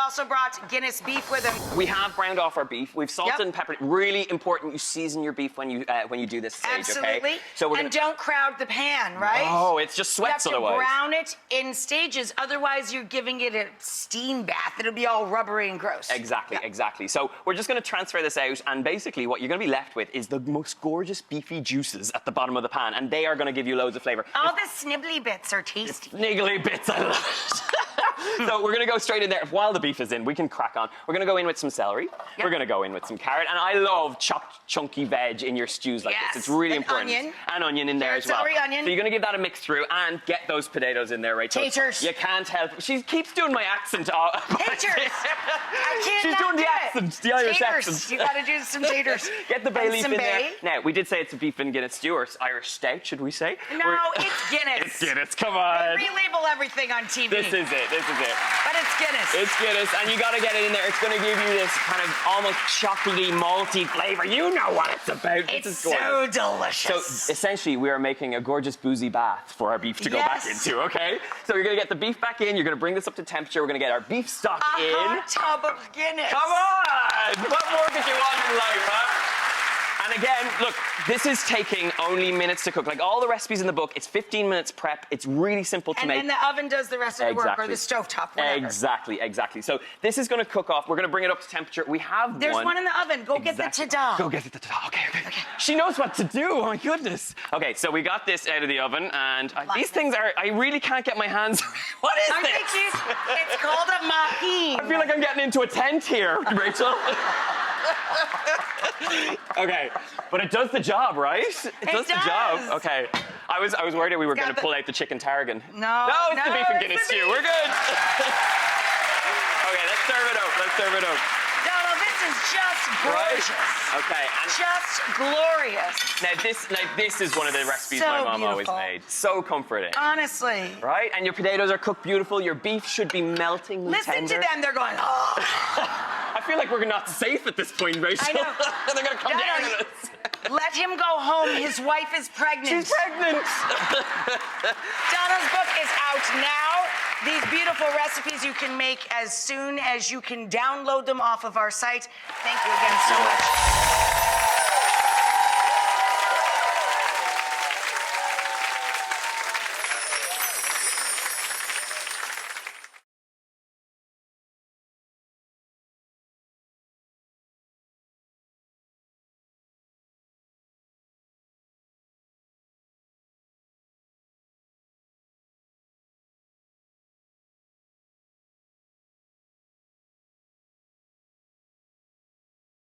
also brought Guinness beef with him. We have browned off our beef. We've salted and peppered it. Really important you season your beef when you do this stage, Absolutely. okay? So and don't crowd the pan, right? Oh, it's just sweats otherwise. You have to brown it in stages, otherwise you're giving it a steam bath. It'll be all rubbery and gross. Exactly, exactly. So we're just going to transfer this out, and basically what you're going to be left with is the most gorgeous beefy juices at the bottom of the pan, and they are going to give you loads of flavour. All the snibbly bits are tasty. Niggly bits, I love it. So we're going to go straight in there. While the beef is in, we can crack on. We're going to go in with some celery. We're going to go in with some carrot, and I love chopped chunky veg in your stews like this. It's really important. Onion. And onion in there as well. Celery, onion. So you're going to give that a mix through and get those potatoes in there, Rachel. Taters. You can't help. She keeps doing my accent. Taters. I can't. She's doing the accent, the Irish taters. accent. You got to do some taters. Get the bay leaf in there. Bay. Now, we did say it's a beef and Guinness stew, or Irish stout, should we say? No, it's Guinness. It's Guinness, come on. They relabel everything on TV. This is it. But it's Guinness. It's Guinness, and you got to get it in there. It's going to give you this kind of almost chocolatey, malty flavour. You know what it's about. It's this is gorgeous. so delicious. So essentially, we are making a gorgeous boozy bath for our beef to go back into, okay? So you're going to get the beef back in. You're going to bring this up to temperature. We're going to get our beef stock in. A hot tub of Guinness. Come on! What more could you want in life, huh? And again, look, this is taking only minutes to cook. Like all the recipes in the book, it's 15 minutes prep. It's really simple to make. And then the oven does the rest of the work, or the stovetop, whatever. Exactly. So this is going to cook off. We're going to bring it up to temperature. We have There's one in the oven. Go get the ta-da. Go get the ta-da. Okay. She knows what to do. Oh, my goodness. Okay, so we got this out of the oven, and these things are, I really can't get my hands around. What is Aren't this? they cute? It's called a mahine. I feel like I'm getting into a tent here, Rachel. Okay, but it does the job, right? It does the job. Okay. I was worried that we were going to pull out the chicken tarragon. No, it's the beef and Guinness stew. We're good. Okay, let's serve it up. Donal, this is just gorgeous. Right? Okay. And just glorious. Now this is one of the recipes my mom always made. So comforting. Honestly. Right? And your potatoes are cooked beautiful. Your beef should be melting Listen tender. to them. They're going, oh. I feel like we're not safe at this point, Rachel. I know. They're going to come down on us. Let him go home. His wife is pregnant. She's pregnant. Donal's book is out now. These beautiful recipes you can make as soon as you can download them off of our site. Thank you again so much.